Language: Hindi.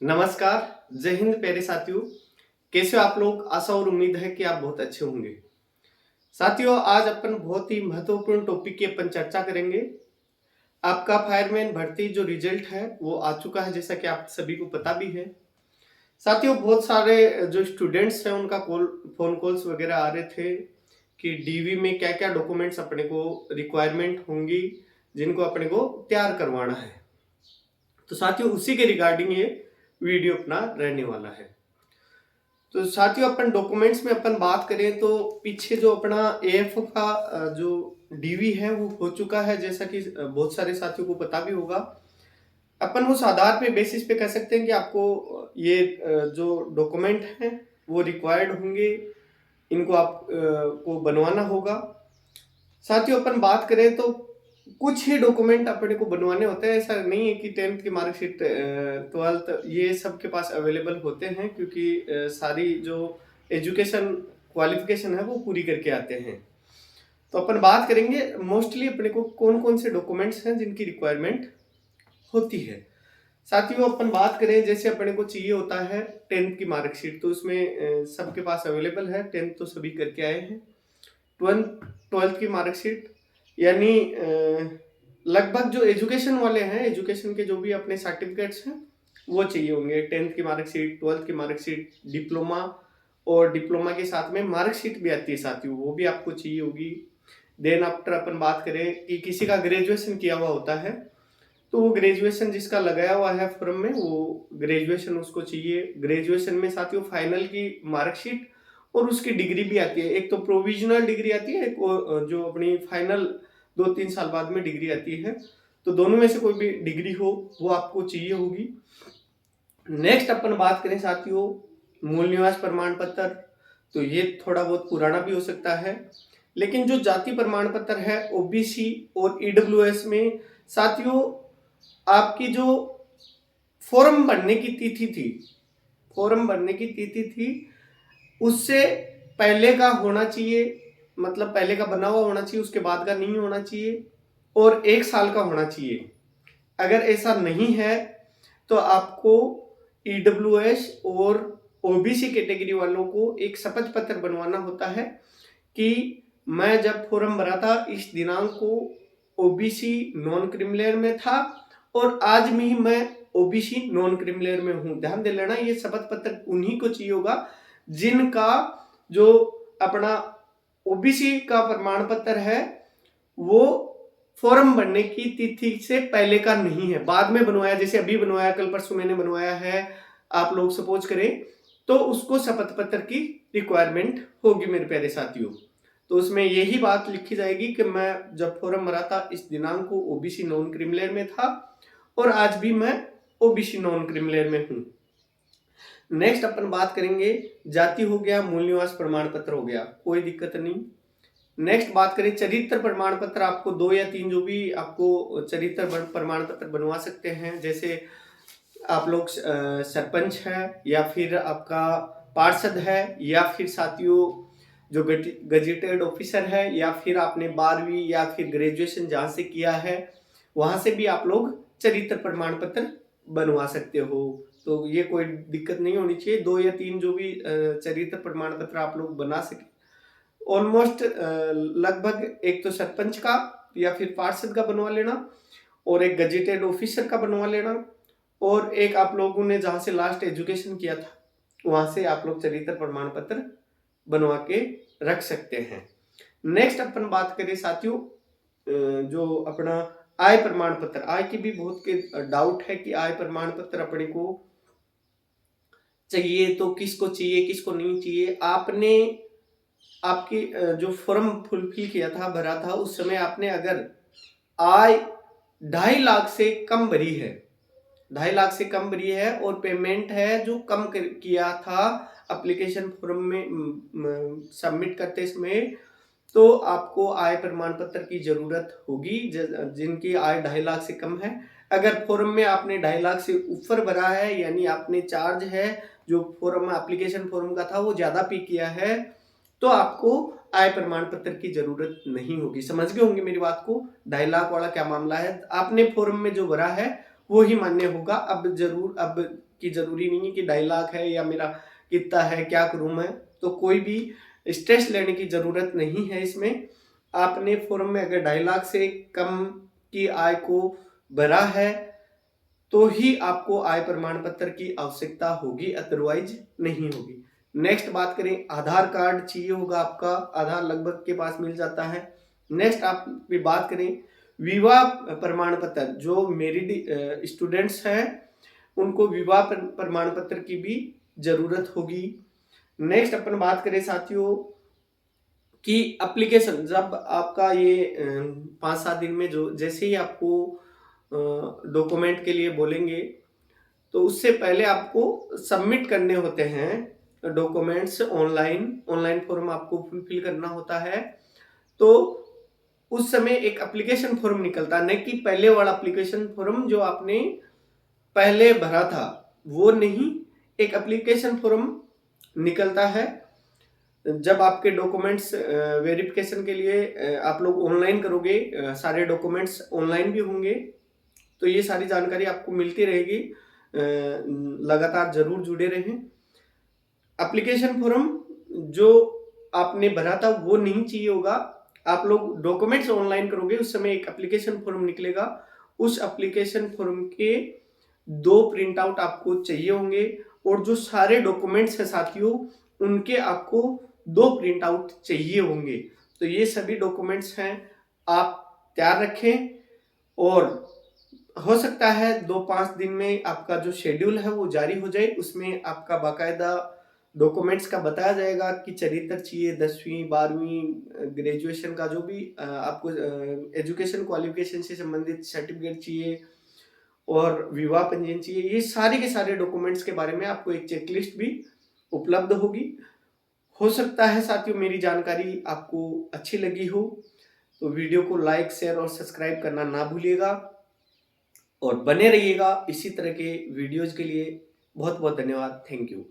नमस्कार, जय हिंद प्यारे साथियों। कैसे हो आप लोग? आशा और उम्मीद है कि आप बहुत अच्छे होंगे। साथियों, आज अपन बहुत ही महत्वपूर्ण टॉपिक की अपन चर्चा करेंगे। आपका फायरमैन भर्ती जो रिजल्ट है वो आ चुका है, जैसा कि आप सभी को पता भी है। साथियों, बहुत सारे जो स्टूडेंट्स हैं उनका फोन कॉल्स वगैरह आ रहे थे कि डीवी में क्या क्या डॉक्यूमेंट्स अपने को रिक्वायरमेंट होंगी, जिनको अपने को तैयार करवाना है। तो साथियों, उसी के रिगार्डिंग ये वीडियो अपना रहने वाला है। तो साथियों, अपन डॉक्यूमेंट्स में अपन बात करें तो पीछे जो अपना एएफ का जो डीवी है वो हो चुका है, जैसा कि बहुत सारे साथियों को पता भी होगा। अपन उस आधार पे बेसिस पे कह सकते हैं कि आपको ये जो डॉक्यूमेंट हैं वो रिक्वायर्ड होंगे, इनको आप को बनवाना होगा। साथियों, अपन बात करें तो कुछ ही डॉक्यूमेंट अपने को बनवाने होते हैं। ऐसा नहीं है कि 10th की मार्कशीट, 12th ये सबके पास अवेलेबल होते हैं, क्योंकि सारी जो एजुकेशन क्वालिफिकेशन है वो पूरी करके आते हैं। तो अपन बात करेंगे मोस्टली अपने को कौन कौन से डॉक्यूमेंट्स हैं जिनकी रिक्वायरमेंट होती है। साथियों, अपन बात करें जैसे अपने को चाहिए होता है 10th की मार्कशीट, तो उसमें सबके पास अवेलेबल है। 10th तो सभी करके आए हैं। 12th की मार्कशीट यानी लगभग जो एजुकेशन वाले हैं, एजुकेशन के जो भी अपने सर्टिफिकेट्स हैं वो चाहिए होंगे। 10th की मार्कशीट, 12th की मार्कशीट, डिप्लोमा, और डिप्लोमा के साथ में मार्कशीट भी आती है साथियों, वो भी आपको चाहिए होगी। देन आफ्टर अपन बात करें कि किसी का ग्रेजुएशन किया हुआ होता है, तो वो ग्रेजुएशन जिसका लगाया हुआ है फॉर्म में, वो ग्रेजुएशन उसको चाहिए। ग्रेजुएशन में साथियों फाइनल की मार्कशीट और उसकी डिग्री भी आती है। एक तो प्रोविजनल डिग्री आती है, एक जो अपनी फाइनल 2-3 साल बाद में डिग्री आती है। तो दोनों में से कोई भी डिग्री हो वो आपको चाहिए होगी। नेक्स्ट अपन बात करें साथियों मूल निवास प्रमाण पत्र, तो ये थोड़ा बहुत पुराना भी हो सकता है, लेकिन जो जाति प्रमाण पत्र है ओबीसी और ईडब्ल्यूएस में साथियों, आपकी जो फॉर्म भरने की तिथि थी, फॉर्म भरने की तिथि थी उससे पहले का होना चाहिए। मतलब पहले का बना हुआ होना चाहिए, उसके बाद का नहीं होना चाहिए, और 1 साल का होना चाहिए। अगर ऐसा नहीं है तो आपको ईडब्ल्यूएस और ओबीसी कैटेगरी वालों को एक शपथ पत्र बनवाना होता है कि मैं जब फॉर्म भरा था इस दिनांक को ओबीसी नॉन क्रिमिनल में था, और आज भी मैं ओबीसी नॉन क्रिमिनल में हूं। ध्यान दे लेना, ये शपथ पत्र उन्हीं को चाहिए होगा जिनका जो अपना ओबीसी का प्रमाण पत्र है वो फॉर्म भरने की तिथि से पहले का नहीं है, बाद में बनवाया, जैसे अभी बनवाया, कल परसों मैंने बनवाया है, आप लोग सपोज करें, तो उसको शपथ पत्र की रिक्वायरमेंट होगी मेरे प्यारे साथियों। तो उसमें यही बात लिखी जाएगी कि मैं जब फॉर्म भरा था इस दिनांक को ओबीसी नॉन क्रिमिनल में था, और आज भी मैं ओबीसी नॉन क्रिमिनल में हूं। नेक्स्ट अपन बात करेंगे, जाति हो गया, मूल निवास प्रमाण पत्र हो गया, कोई दिक्कत नहीं। नेक्स्ट बात करें चरित्र प्रमाण पत्र, आपको 2 या 3 जो भी आपको चरित्र प्रमाण पत्र बनवा सकते हैं। जैसे आप लोग सरपंच है, या फिर आपका पार्षद है, या फिर साथियों जो गजेटेड ऑफिसर है, या फिर आपने 12वीं या फिर ग्रेजुएशन जहां से किया है वहां से भी आप लोग चरित्र प्रमाण पत्र बनवा सकते हो। तो ये कोई दिक्कत नहीं होनी चाहिए। 2 या 3 जो भी चरित्र प्रमाण पत्र आप लोग बना सके, ऑलमोस्ट लगभग एक तो सरपंच का या फिर पार्षद का बनवा लेना, और एक गजेटेड ऑफिसर का बनवा लेना, और एक आप लोगों ने जहां से लास्ट एजुकेशन किया था वहां से आप लोग चरित्र प्रमाण पत्र बनवा के रख सकते हैं। नेक्स्ट अपन बात करें साथियों जो अपना आय प्रमाण पत्र, आय की भी बहुत के डाउट है कि आय प्रमाण पत्र अपने को चाहिए तो किसको चाहिए किसको नहीं चाहिए। आपने आपकी जो फॉर्म फुलफिल किया था, भरा था, उस समय आपने अगर आय 2.5 लाख से कम भरी है, 2.5 लाख से कम भरी है, और पेमेंट है जो कम किया था एप्लीकेशन फॉर्म में सबमिट करते समय, तो आपको आय प्रमाण पत्र की जरूरत होगी जिनकी आय 2.5 लाख से कम है। अगर फॉर्म में आपने 2.5 लाख से ऊपर भरा है, यानी आपने चार्ज है जो फॉर्म एप्लीकेशन फॉर्म का था वो ज्यादा पे किया है, तो आपको आय प्रमाण पत्र की जरूरत नहीं होगी। समझ गए होंगे मेरी बात को, 2.5 लाख वाला क्या मामला है। आपने फॉर्म में जो भरा है वो ही मान्य होगा। अब कि जरूरी नहीं है कि 2.5 लाख है या मेरा कितना है, क्या करूं मैं। तो कोई भी स्ट्रेस लेने की जरूरत नहीं है इसमें। आपने फॉर्म में अगर 2.5 लाख से कम की आय को भरा है तो ही आपको आय प्रमाण पत्र की आवश्यकता होगी, अदरवाइज नहीं होगी। नेक्स्ट बात करें, आधार कार्ड चाहिए होगा आपका, आधार लगभग के पास मिल जाता है। नेक्स्ट आप बात करें विवाह प्रमाण पत्र, जो मेरिड स्टूडेंट्स हैं उनको विवाह प्रमाण पत्र की भी जरूरत होगी। नेक्स्ट अपन बात करें साथियों कि एप्लीकेशन, जब आपका ये 5-7 दिन में जो जैसे ही आपको डॉक्यूमेंट के लिए बोलेंगे तो उससे पहले आपको सबमिट करने होते हैं डॉक्यूमेंट्स ऑनलाइन फॉर्म आपको फुलफिल करना होता है। तो उस समय एक एप्लीकेशन फॉर्म निकलता है, नहीं कि पहले वाला एप्लीकेशन फॉर्म जो आपने पहले भरा था वो नहीं, एक एप्लीकेशन फॉर्म निकलता है। जब आपके डॉक्यूमेंट्स वेरिफिकेशन के लिए आप लोग ऑनलाइन करोगे, सारे डॉक्यूमेंट्स ऑनलाइन भी होंगे, तो ये सारी जानकारी आपको मिलती रहेगी। लगातार जरूर जुड़े रहें। एप्लीकेशन फॉर्म जो आपने भरा था वो नहीं चाहिए होगा। आप लोग डॉक्यूमेंट्स ऑनलाइन करोगे उस समय एक एप्लीकेशन फॉर्म निकलेगा, उस एप्लीकेशन फॉर्म के 2 प्रिंट आउट आपको चाहिए होंगे, और जो सारे डॉक्यूमेंट्स हैं साथियों उनके आपको 2 प्रिंट आउट चाहिए होंगे। तो ये सभी डॉक्यूमेंट्स हैं, आप तैयार रखें, और हो सकता है 2-5 दिन में आपका जो शेड्यूल है वो जारी हो जाए। उसमें आपका बाकायदा डॉक्यूमेंट्स का बताया जाएगा कि चरित्र चाहिए, 10वीं 12वीं ग्रेजुएशन का जो भी आपको एजुकेशन क्वालिफिकेशन से संबंधित सर्टिफिकेट चाहिए, और विवाह पंजीयन चाहिए। ये सारे के सारे डॉक्यूमेंट्स के बारे में आपको एक चेकलिस्ट भी उपलब्ध होगी। हो सकता है साथियों मेरी जानकारी आपको अच्छी लगी हो, तो वीडियो को लाइक, शेयर और सब्सक्राइब करना ना भूलिएगा, और बने रहिएगा इसी तरह के वीडियोज के लिए। बहुत बहुत धन्यवाद। Thank you.